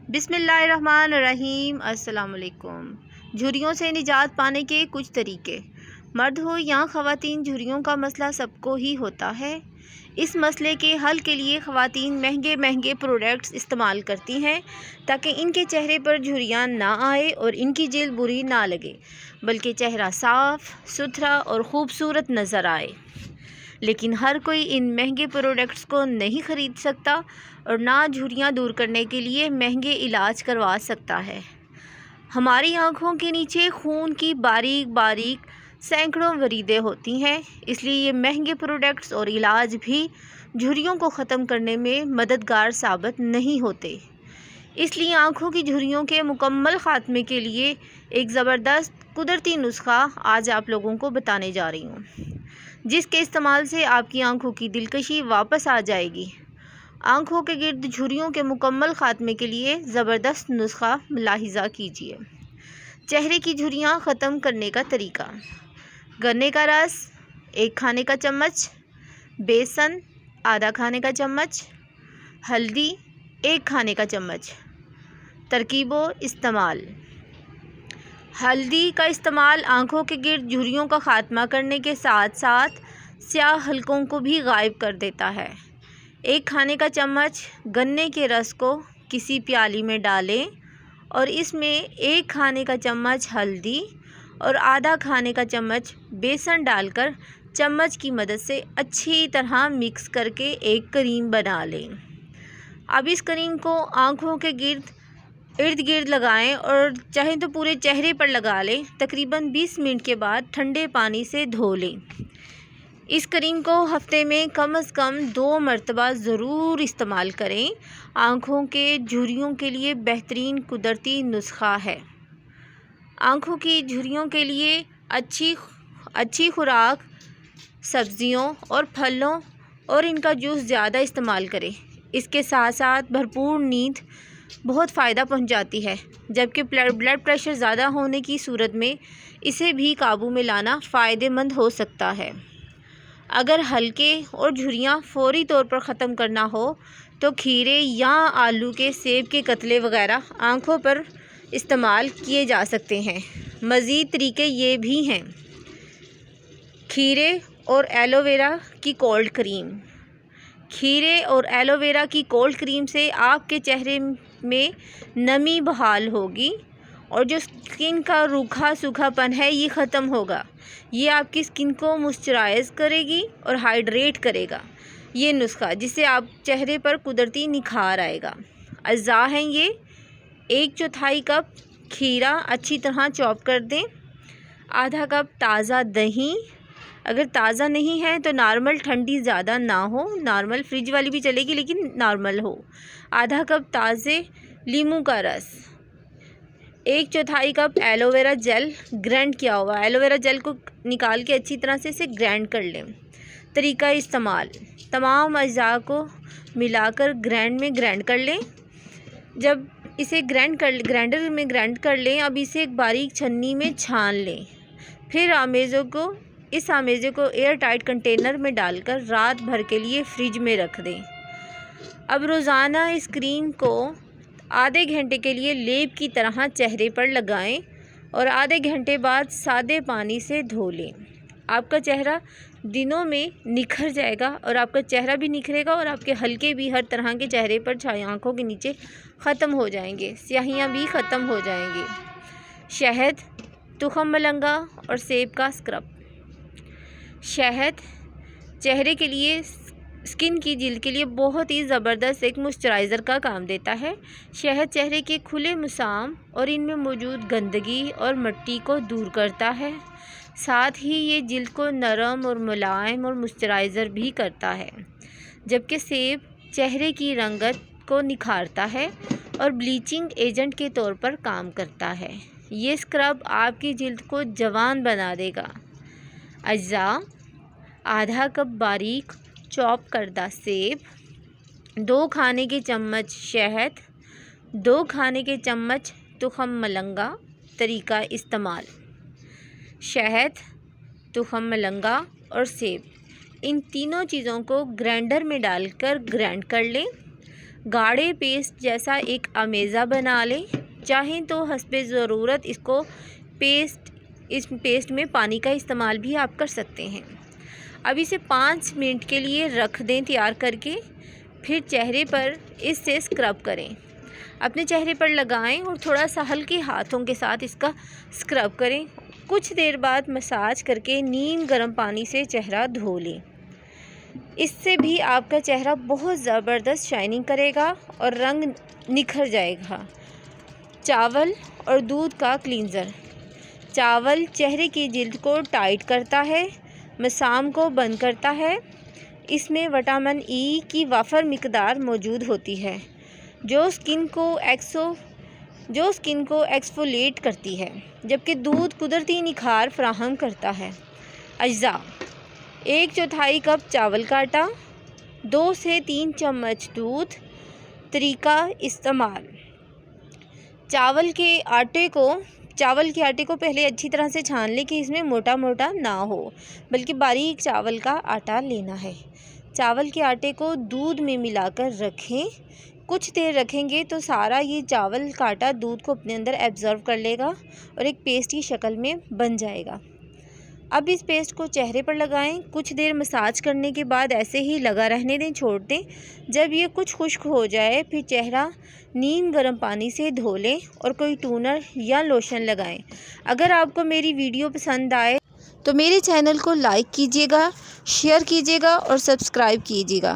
बिस्मिल्लाहिर्रहमानिर्रहीम। अस्सलाम वालेकुम। झुर्रियों से निजात पाने के कुछ तरीके। मर्द हो या ख़वातीन, झुर्रियों का मसला सबको ही होता है। इस मसले के हल के लिए ख़वातीन महंगे महंगे प्रोडक्ट्स इस्तेमाल करती हैं ताकि इनके चेहरे पर झुर्रियाँ ना आए और इनकी जिल्द बुरी ना लगे, बल्कि चेहरा साफ़ सुथरा और ख़ूबसूरत नज़र आए। लेकिन हर कोई इन महंगे प्रोडक्ट्स को नहीं ख़रीद सकता और ना झुर्रियाँ दूर करने के लिए महंगे इलाज करवा सकता है। हमारी आँखों के नीचे खून की बारीक बारीक सैकड़ों वरीदें होती हैं, इसलिए ये महंगे प्रोडक्ट्स और इलाज भी झुर्रियों को ख़त्म करने में मददगार साबित नहीं होते। इसलिए आँखों की झुर्रियों के मुकम्मल ख़ात्मे के लिए एक ज़बरदस्त कुदरती नुस्खा आज आप लोगों को बताने जा रही हूँ, जिसके इस्तेमाल से आपकी आँखों की दिलकशी वापस आ जाएगी। आँखों के गिर्द झुर्रियों के मुकम्मल ख़ात्मे के लिए ज़बरदस्त नुस्खा मुलाहिज़ा कीजिए। चेहरे की झुर्रियाँ ख़त्म करने का तरीका। गन्ने का रस 1 खाने का चम्मच, बेसन आधा खाने का चम्मच, हल्दी 1 खाने का चम्मच। तरकीबो इस्तेमाल। हल्दी का इस्तेमाल आँखों के गिर्द झुर्रियों का ख़ात्मा करने के साथ साथ स्याह हलकों को भी गायब कर देता है। 1 खाने का चम्मच गन्ने के रस को किसी प्याली में डालें और इसमें 1 खाने का चम्मच हल्दी और आधा खाने का चम्मच बेसन डालकर चम्मच की मदद से अच्छी तरह मिक्स करके एक क्रीम बना लें। अब इस क्रीम को आँखों के इर्द गिर्द लगाएं और चाहें तो पूरे चेहरे पर लगा लें। तकरीबन 20 मिनट के बाद ठंडे पानी से धो लें। इस क्रीम को हफ्ते में कम से कम 2 मरतबा ज़रूर इस्तेमाल करें। आँखों के झुर्रियों के लिए बेहतरीन कुदरती नुस्खा है। आँखों की झुर्रियों के लिए अच्छी खुराक सब्ज़ियों और फलों और इनका जूस ज़्यादा इस्तेमाल करें। इसके साथ साथ भरपूर नींद बहुत फ़ायदा पहुंचाती है, जबकि ब्लड प्रेशर ज़्यादा होने की सूरत में इसे भी काबू में लाना फ़ायदेमंद हो सकता है। अगर हल्के और झुर्रियाँ फौरी तौर पर ख़त्म करना हो तो खीरे या आलू के सेब के कतले वगैरह आँखों पर इस्तेमाल किए जा सकते हैं। मज़ीद तरीके ये भी हैं। खीरे और एलोवेरा की कोल्ड क्रीम। खीरे और एलोवेरा की कोल्ड क्रीम से आपके चेहरे में नमी बहाल होगी और जो स्किन का रूखा सूखापन है ये ख़त्म होगा। ये आपकी स्किन को मॉइस्चराइज़ करेगी और हाइड्रेट करेगा ये नुस्खा, जिससे आप चेहरे पर कुदरती निखार आएगा। अज़्ज़ा हैं ये 1/4 कप खीरा अच्छी तरह चॉप कर दें। आधा कप ताज़ा दही, अगर ताज़ा नहीं है तो नॉर्मल, ठंडी ज़्यादा ना हो, नॉर्मल फ्रिज वाली भी चलेगी लेकिन नॉर्मल हो। आधा कप ताज़े नींबू का रस। 1/4 कप एलोवेरा जेल ग्राइंड किया हुआ। एलोवेरा जेल को निकाल के अच्छी तरह से इसे ग्राइंड कर लें। तरीका इस्तेमाल। तमाम अज्जा को मिलाकर ग्राइंड कर लें। जब इसे ग्राइंडर में ग्राइंड कर लें, अब इसे एक बारीक छन्नी में छान लें। फिर इस आमेज़े को एयर टाइट कंटेनर में डालकर रात भर के लिए फ्रिज में रख दें। अब रोज़ाना इस क्रीम को आधे घंटे के लिए लेप की तरह चेहरे पर लगाएं और आधे घंटे बाद सादे पानी से धो लें। आपका चेहरा दिनों में निखर जाएगा और आपका चेहरा भी निखरेगा और आपके हल्के भी हर तरह के चेहरे पर छाए आँखों के नीचे ख़त्म हो जाएंगे, स्याहियाँ भी ख़त्म हो जाएंगी। शहद, तुखम मलंगा और सेब का स्क्रब। शहद चेहरे के लिए, स्किन की जिल्द के लिए बहुत ही ज़बरदस्त एक मॉइस्चराइज़र का काम देता है। शहद चेहरे के खुले मुसाम और इनमें मौजूद गंदगी और मिट्टी को दूर करता है। साथ ही ये जिल्द को नरम और मुलायम और मॉइस्चराइज़र भी करता है, जबकि सेब चेहरे की रंगत को निखारता है और ब्लीचिंग एजेंट के तौर पर काम करता है। ये स्क्रब आपकी जिल्द को जवान बना देगा। अज्जा: आधा कप बारीक चॉप करदा सेब, 2 खाने के चम्मच शहद, 2 खाने के चम्मच तुखम मलंगा। तरीका इस्तेमाल। शहद, तुखम मलंगा और सेब, इन तीनों चीज़ों को ग्राइंडर में डालकर ग्राइंड कर लें। गाढ़े पेस्ट जैसा एक अमेज़ा बना लें। चाहें तो हस्बे ज़रूरत इस पेस्ट में पानी का इस्तेमाल भी आप कर सकते हैं। अब इसे 5 मिनट के लिए रख दें तैयार करके। फिर चेहरे पर इससे स्क्रब करें। अपने चेहरे पर लगाएं और थोड़ा सा हल्के हाथों के साथ इसका स्क्रब करें। कुछ देर बाद मसाज करके नीम गर्म पानी से चेहरा धो लें। इससे भी आपका चेहरा बहुत ज़बरदस्त शाइनिंग करेगा और रंग निखर जाएगा। चावल और दूध का क्लींज़र। चावल चेहरे की जिल्द को टाइट करता है, मसाम को बंद करता है। इसमें विटामिन ई की वाफर मिकदार मौजूद होती है जो स्किन को एक्सफोलिएट करती है, जबकि दूध कुदरती निखार फराहम करता है। अज्जा: 1/4 कप चावल का आटा, 2 से 3 चम्मच दूध। तरीका इस्तेमाल: चावल के आटे को पहले अच्छी तरह से छान लें कि इसमें मोटा मोटा ना हो, बल्कि बारीक चावल का आटा लेना है। चावल के आटे को दूध में मिलाकर रखें। कुछ देर रखेंगे तो सारा ये चावल का आटा दूध को अपने अंदर एब्जॉर्व कर लेगा और एक पेस्ट की शक्ल में बन जाएगा। अब इस पेस्ट को चेहरे पर लगाएं। कुछ देर मसाज करने के बाद ऐसे ही लगा रहने दें, छोड़ दें। जब ये कुछ खुश्क हो जाए फिर चेहरा नीम गर्म पानी से धो लें और कोई टोनर या लोशन लगाएं। अगर आपको मेरी वीडियो पसंद आए तो मेरे चैनल को लाइक कीजिएगा, शेयर कीजिएगा और सब्सक्राइब कीजिएगा।